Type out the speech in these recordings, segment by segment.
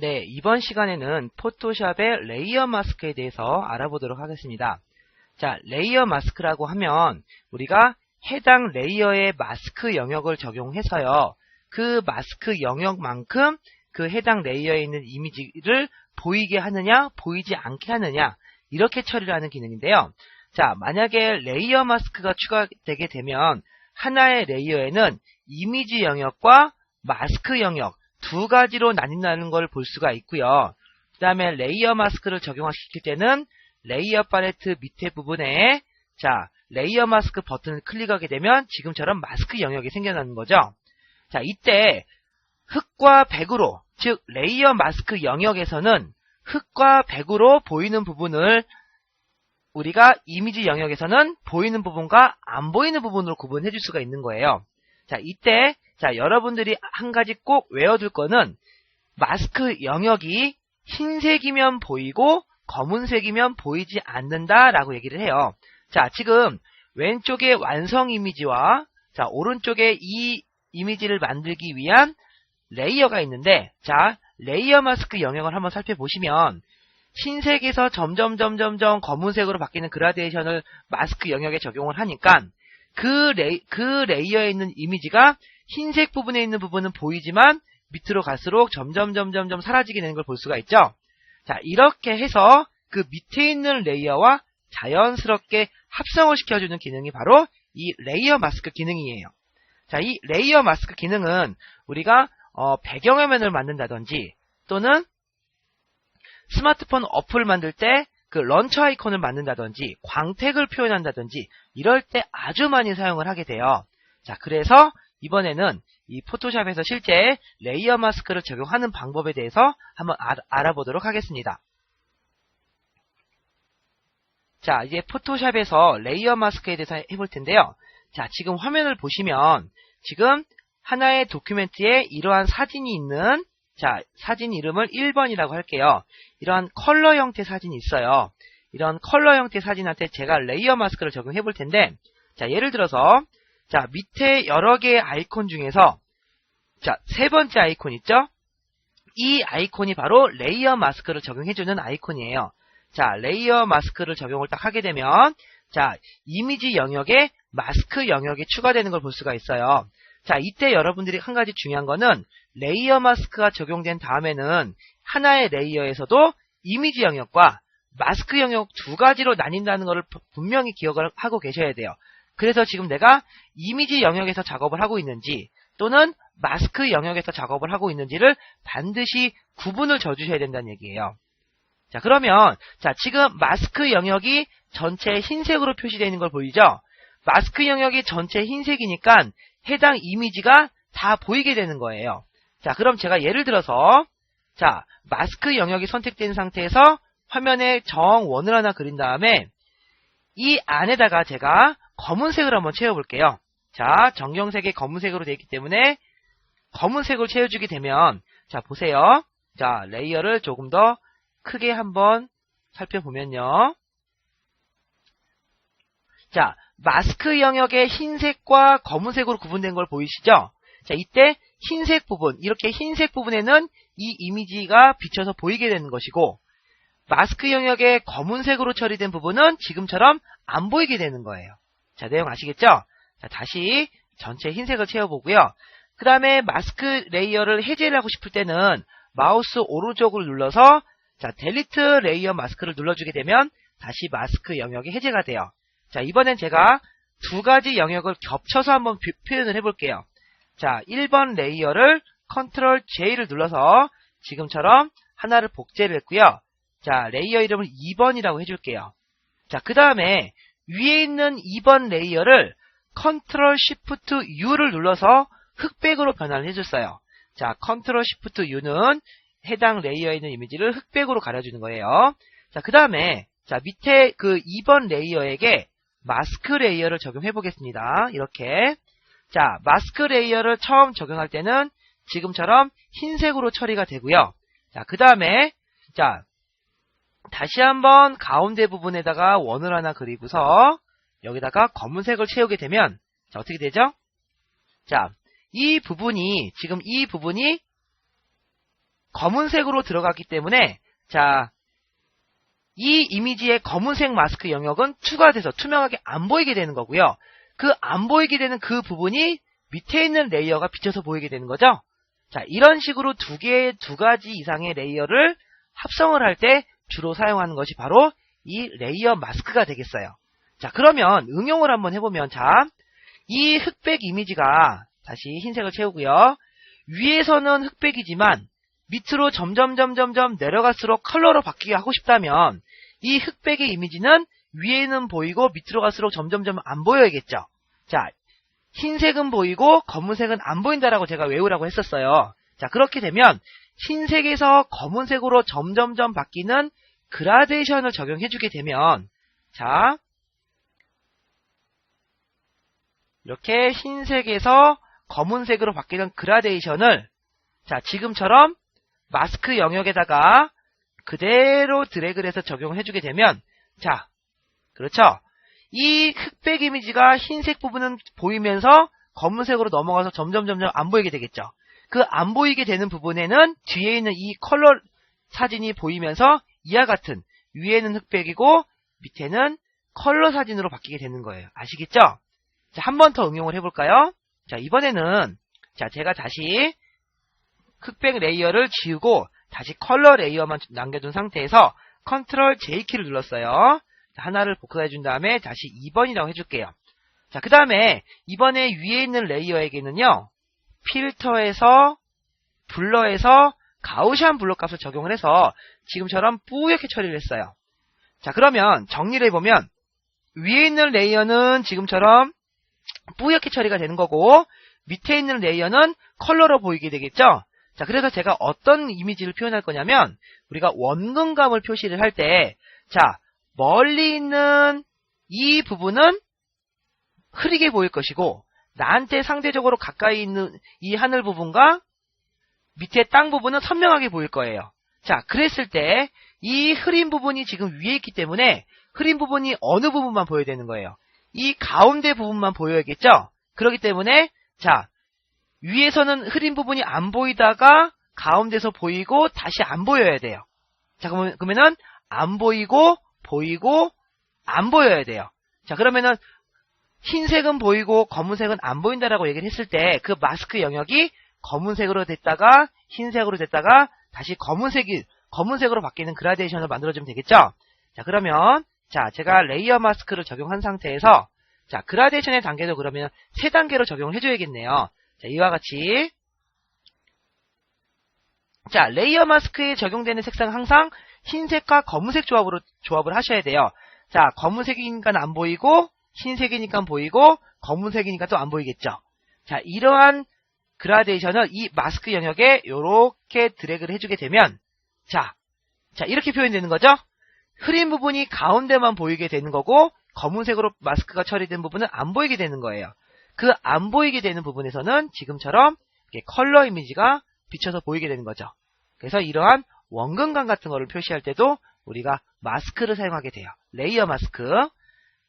네, 이번 시간에는 포토샵의 레이어 마스크에 대해서 알아보도록 하겠습니다. 자, 레이어 마스크라고 하면 우리가 해당 레이어의 마스크 영역을 적용해서요. 그 마스크 영역만큼 그 해당 레이어에 있는 이미지를 보이게 하느냐, 보이지 않게 하느냐, 이렇게 처리를 하는 기능인데요. 자, 만약에 레이어 마스크가 추가되게 되면 하나의 레이어에는 이미지 영역과 마스크 영역 두 가지로 나뉜다는 걸 볼 수가 있고요. 그 다음에 레이어 마스크를 적용시킬 때는 레이어 팔레트 밑에 부분에 자, 레이어 마스크 버튼을 클릭하게 되면 지금처럼 마스크 영역이 생겨나는 거죠. 자, 이때 흑과 백으로, 즉 레이어 마스크 영역에서는 흑과 백으로 보이는 부분을 우리가 이미지 영역에서는 보이는 부분과 안 보이는 부분으로 구분해 줄 수가 있는 거예요. 자, 이때 자, 여러분들이 한 가지 꼭 외워둘 거는 마스크 영역이 흰색이면 보이고 검은색이면 보이지 않는다라고 얘기를 해요. 자, 지금 왼쪽에 완성 이미지와 자, 오른쪽에 이 이미지를 만들기 위한 레이어가 있는데 자, 레이어 마스크 영역을 한번 살펴보시면 흰색에서 점점 검은색으로 바뀌는 그라데이션을 마스크 영역에 적용을 하니까 그 레이어에 있는 이미지가 흰색 부분에 있는 부분은 보이지만 밑으로 갈수록 점점 사라지게 되는 걸 볼 수가 있죠. 자, 이렇게 해서 그 밑에 있는 레이어와 자연스럽게 합성을 시켜주는 기능이 바로 이 레이어 마스크 기능이에요. 자, 이 레이어 마스크 기능은 우리가 배경화면을 만든다든지 또는 스마트폰 어플을 만들 때 그 런처 아이콘을 만든다든지 광택을 표현한다든지 이럴 때 아주 많이 사용을 하게 돼요. 자, 그래서 이번에는 이 포토샵에서 실제 레이어 마스크를 적용하는 방법에 대해서 한번 알아보도록 하겠습니다. 자, 이제 포토샵에서 레이어 마스크에 대해서 해볼 텐데요. 자, 지금 화면을 보시면 지금 하나의 도큐멘트에 이러한 사진이 있는 자, 사진 이름을 1번이라고 할게요. 이러한 컬러 형태 사진이 있어요. 이런 컬러 형태 사진한테 제가 레이어 마스크를 적용해 볼 텐데 자, 예를 들어서 자, 밑에 여러 개의 아이콘 중에서 자, 세 번째 아이콘 있죠? 이 아이콘이 바로 레이어 마스크를 적용해주는 아이콘이에요. 자, 레이어 마스크를 적용을 딱 하게 되면 자, 이미지 영역에 마스크 영역이 추가되는 걸 볼 수가 있어요. 자, 이때 여러분들이 한 가지 중요한 거는 레이어 마스크가 적용된 다음에는 하나의 레이어에서도 이미지 영역과 마스크 영역 두 가지로 나뉜다는 것을 분명히 기억을 하고 계셔야 돼요. 그래서 지금 내가 이미지 영역에서 작업을 하고 있는지 또는 마스크 영역에서 작업을 하고 있는지를 반드시 구분을 져주셔야 된다는 얘기예요. 자, 그러면 자, 지금 마스크 영역이 전체 흰색으로 표시되어 있는 걸 보이죠? 마스크 영역이 전체 흰색이니까 해당 이미지가 다 보이게 되는 거예요. 자, 그럼 제가 예를 들어서 자, 마스크 영역이 선택된 상태에서 화면에 정원을 하나 그린 다음에 이 안에다가 제가 검은색을 한번 채워볼게요. 자, 정경색이 검은색으로 되어 있기 때문에 검은색을 채워주게 되면 자, 보세요. 자, 레이어를 조금 더 크게 한번 살펴보면요. 자, 마스크 영역의 흰색과 검은색으로 구분된 걸 보이시죠? 자, 이때 흰색 부분, 이렇게 흰색 부분에는 이 이미지가 비쳐서 보이게 되는 것이고 마스크 영역의 검은색으로 처리된 부분은 지금처럼 안 보이게 되는 거예요. 자, 내용 아시겠죠? 자, 다시 전체 흰색을 채워보고요. 그 다음에 마스크 레이어를 해제를 하고 싶을 때는 마우스 오른쪽을 눌러서 자, 델리트 레이어 마스크를 눌러주게 되면 다시 마스크 영역이 해제가 돼요. 자, 이번엔 제가 두 가지 영역을 겹쳐서 한번 표현을 해볼게요. 자, 1번 레이어를 컨트롤 J를 눌러서 지금처럼 하나를 복제를 했고요. 자, 레이어 이름을 2번이라고 해줄게요. 자, 그 다음에 위에 있는 2번 레이어를 컨트롤 Shift U를 눌러서 흑백으로 변환을 해줬어요. 자, 컨트롤 Shift U는 해당 레이어에 있는 이미지를 흑백으로 가려주는 거예요. 자, 그 다음에 자, 밑에 그 2번 레이어에게 마스크 레이어를 적용해 보겠습니다. 이렇게 자, 마스크 레이어를 처음 적용할 때는 지금처럼 흰색으로 처리가 되고요. 자, 그 다음에 자, 다시 한번 가운데 부분에다가 원을 하나 그리고서 여기다가 검은색을 채우게 되면 자, 어떻게 되죠? 자, 이 부분이 지금 이 부분이 검은색으로 들어갔기 때문에 자, 이 이미지의 검은색 마스크 영역은 추가돼서 투명하게 안 보이게 되는 거고요. 그 안 보이게 되는 그 부분이 밑에 있는 레이어가 비쳐서 보이게 되는 거죠. 자, 이런 식으로 두 가지 이상의 레이어를 합성을 할 때 주로 사용하는 것이 바로 이 레이어 마스크가 되겠어요. 자, 그러면 응용을 한번 해보면, 자, 이 흑백 이미지가 다시 흰색을 채우고요. 위에서는 흑백이지만 밑으로 점점 내려갈수록 컬러로 바뀌게 하고 싶다면 이 흑백의 이미지는 위에는 보이고 밑으로 갈수록 점점 안 보여야겠죠. 자, 흰색은 보이고 검은색은 안 보인다라고 제가 외우라고 했었어요. 자, 그렇게 되면 흰색에서 검은색으로 점점 바뀌는 그라데이션을 적용해주게 되면, 자, 이렇게 흰색에서 검은색으로 바뀌는 그라데이션을, 자, 지금처럼 마스크 영역에다가 그대로 드래그를 해서 적용을 해주게 되면, 자, 그렇죠? 이 흑백 이미지가 흰색 부분은 보이면서 검은색으로 넘어가서 점점 안 보이게 되겠죠. 그 안 보이게 되는 부분에는 뒤에 있는 이 컬러 사진이 보이면서 이와 같은, 위에는 흑백이고 밑에는 컬러 사진으로 바뀌게 되는 거예요. 아시겠죠? 자, 한 번 더 응용을 해볼까요? 자, 이번에는, 자, 제가 다시 흑백 레이어를 지우고 다시 컬러 레이어만 남겨둔 상태에서 컨트롤 J키를 눌렀어요. 자, 하나를 복사해 준 다음에 다시 2번이라고 해줄게요. 자, 그 다음에 이번에 위에 있는 레이어에게는요, 필터에서 블러에서 가우시안 블러 값을 적용을 해서 지금처럼 뿌옇게 처리를 했어요. 자, 그러면 정리를 해보면 위에 있는 레이어는 지금처럼 뿌옇게 처리가 되는 거고 밑에 있는 레이어는 컬러로 보이게 되겠죠. 자, 그래서 제가 어떤 이미지를 표현할 거냐면 우리가 원근감을 표시를 할 때, 자, 멀리 있는 이 부분은 흐리게 보일 것이고 나한테 상대적으로 가까이 있는 이 하늘 부분과 밑에 땅 부분은 선명하게 보일 거예요. 자, 그랬을 때 이 흐린 부분이 지금 위에 있기 때문에 흐린 부분이 어느 부분만 보여야 되는 거예요. 이 가운데 부분만 보여야겠죠? 그렇기 때문에 자, 위에서는 흐린 부분이 안 보이다가 가운데서 보이고 다시 안 보여야 돼요. 자, 그러면은 안 보이고 보이고 안 보여야 돼요. 자, 그러면은 흰색은 보이고 검은색은 안 보인다라고 얘기를 했을 때 그 마스크 영역이 검은색으로 됐다가 흰색으로 됐다가 다시 검은색으로 바뀌는 그라데이션을 만들어주면 되겠죠? 자, 그러면 자, 제가 레이어 마스크를 적용한 상태에서 자, 그라데이션의 단계도 그러면 3단계로 적용을 해줘야겠네요. 자, 이와 같이 자, 레이어 마스크에 적용되는 색상은 항상 흰색과 검은색 조합을 하셔야 돼요. 자, 검은색이니까 안 보이고 흰색이니까 보이고 검은색이니까 또 안 보이겠죠. 자, 이러한 그라데이션을 이 마스크 영역에 이렇게 드래그를 해주게 되면 자, 이렇게 표현되는 거죠. 흐린 부분이 가운데만 보이게 되는 거고 검은색으로 마스크가 처리된 부분은 안 보이게 되는 거예요. 그 안 보이게 되는 부분에서는 지금처럼 이렇게 컬러 이미지가 비쳐서 보이게 되는 거죠. 그래서 이러한 원근감 같은 거를 표시할 때도 우리가 마스크를 사용하게 돼요. 레이어 마스크.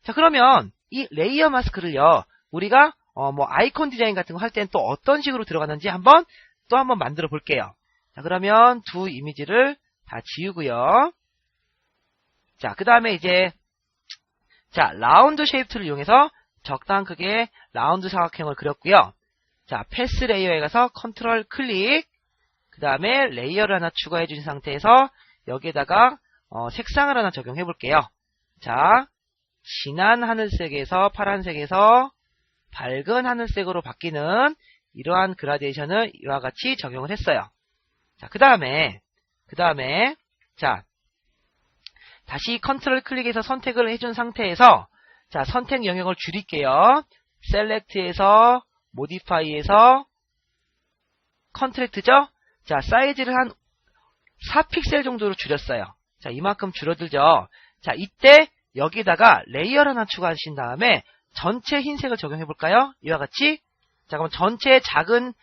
자, 그러면 이 레이어 마스크를요, 우리가 아이콘 디자인 같은 거 할 때는 또 어떤 식으로 들어가는지 한번 만들어 볼게요. 자, 그러면 두 이미지를 다 지우고요. 자, 그 다음에 이제 자, 라운드 쉐입 툴을 이용해서 적당한 크기의 라운드 사각형을 그렸고요. 자, 패스 레이어에 가서 컨트롤 클릭, 그 다음에 레이어를 하나 추가해 준 상태에서 여기에다가 색상을 하나 적용해 볼게요. 자, 진한 하늘색에서 파란색에서 밝은 하늘색으로 바뀌는 이러한 그라데이션을 이와 같이 적용을 했어요. 자, 그 다음에 자, 다시 컨트롤 클릭해서 선택을 해준 상태에서 자, 선택 영역을 줄일게요. 셀렉트에서 모디파이에서 컨트랙트죠? 자, 사이즈를 한 4픽셀 정도로 줄였어요. 자, 이만큼 줄어들죠? 자, 이때 여기다가 레이어를 하나 추가하신 다음에 전체 흰색을 적용해 볼까요? 이와 같이. 자, 그럼 전체 작은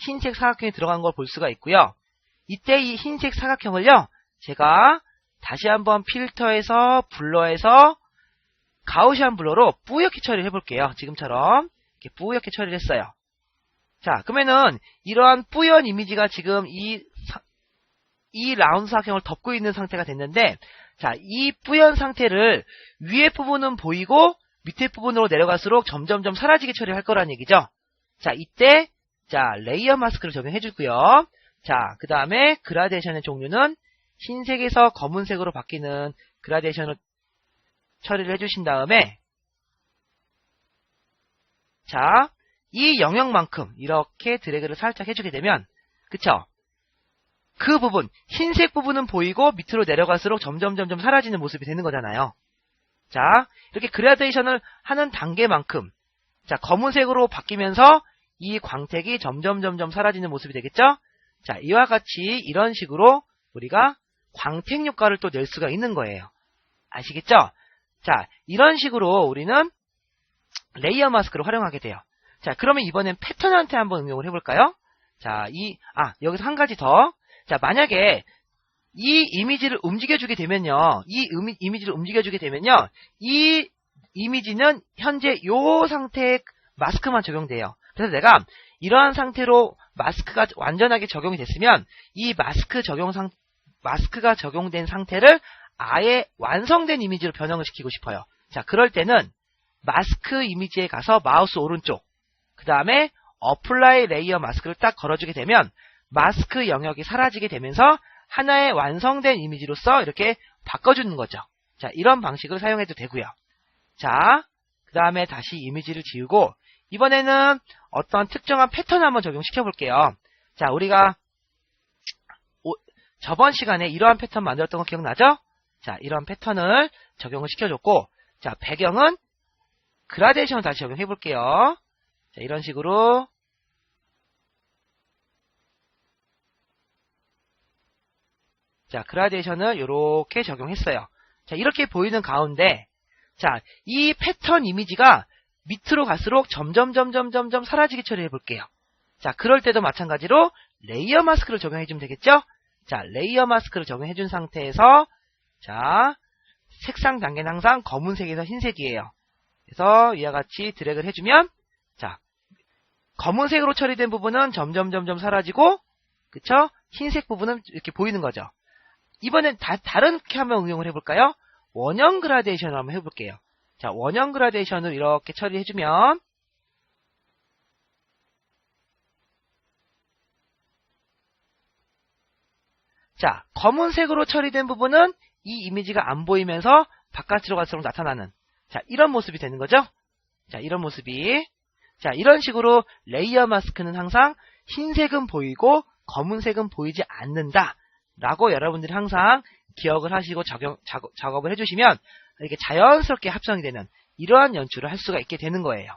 흰색 사각형이 들어간 걸 볼 수가 있고요. 이때 이 흰색 사각형을요, 제가 다시 한번 필터에서 블러에서 가우시안 블러로 뿌옇게 처리를 해볼게요. 지금처럼 이렇게 뿌옇게 처리를 했어요. 자, 그러면은 이러한 뿌연 이미지가 지금 이 이 라운드 사각형을 덮고 있는 상태가 됐는데, 자, 이 뿌연 상태를 위에 부분은 보이고 밑에 부분으로 내려갈수록 점점점 사라지게 처리할 거란 얘기죠. 자, 이때 자, 레이어 마스크를 적용해 주고요. 자, 그 다음에 그라데이션의 종류는 흰색에서 검은색으로 바뀌는 그라데이션을 처리를 해주신 다음에, 자, 이 영역만큼 이렇게 드래그를 살짝 해주게 되면, 그쵸? 그 부분, 흰색 부분은 보이고 밑으로 내려갈수록 점점점점 사라지는 모습이 되는 거잖아요. 자, 이렇게 그라데이션을 하는 단계만큼, 자, 검은색으로 바뀌면서 이 광택이 점점점점 사라지는 모습이 되겠죠? 자, 이와 같이 이런 식으로 우리가 광택 효과를 또 낼 수가 있는 거예요. 아시겠죠? 자, 이런 식으로 우리는 레이어 마스크를 활용하게 돼요. 자, 그러면 이번엔 패턴한테 한번 응용을 해볼까요? 자, 여기서 한 가지 더. 자, 만약에 이 이미지를 움직여주게 되면요. 이 이미지는 현재 요 상태의 마스크만 적용돼요. 그래서 내가 이러한 상태로 마스크가 완전하게 적용이 됐으면 이 마스크가 적용된 상태를 아예 완성된 이미지로 변형을 시키고 싶어요. 자, 그럴 때는 마스크 이미지에 가서 마우스 오른쪽, 그 다음에 어플라이 레이어 마스크를 딱 걸어주게 되면 마스크 영역이 사라지게 되면서 하나의 완성된 이미지로서 이렇게 바꿔주는 거죠. 자, 이런 방식을 사용해도 되고요. 자, 그 다음에 다시 이미지를 지우고 이번에는 어떤 특정한 패턴을 한번 적용시켜 볼게요. 자, 우리가 저번 시간에 이러한 패턴 만들었던 거 기억나죠? 자, 이러한 패턴을 적용을 시켜줬고, 자, 배경은 그라데이션을 다시 적용해 볼게요. 자, 이런 식으로. 자, 그라데이션을 이렇게 적용했어요. 자, 이렇게 보이는 가운데, 자, 이 패턴 이미지가 밑으로 갈수록 점점 사라지게 처리해 볼게요. 자, 그럴 때도 마찬가지로 레이어 마스크를 적용해 주면 되겠죠? 자, 레이어 마스크를 적용해 준 상태에서, 자, 색상 단계는 항상 검은색에서 흰색이에요. 그래서 이와 같이 드래그를 해주면, 자, 검은색으로 처리된 부분은 점점 사라지고, 그쵸? 흰색 부분은 이렇게 보이는 거죠. 이번엔 다른게 한번 응용을 해볼까요? 원형 그라데이션을 한번 해볼게요. 자, 원형 그라데이션을 이렇게 처리해주면, 자, 검은색으로 처리된 부분은 이 이미지가 안 보이면서 바깥으로 갈수록 나타나는, 자, 이런 모습이 되는 거죠? 자, 이런 모습이. 자, 이런 식으로 레이어 마스크는 항상 흰색은 보이고 검은색은 보이지 않는다 라고 여러분들이 항상 기억을 하시고 작업을 해주시면 이렇게 자연스럽게 합성이 되는 이러한 연출을 할 수가 있게 되는 거예요.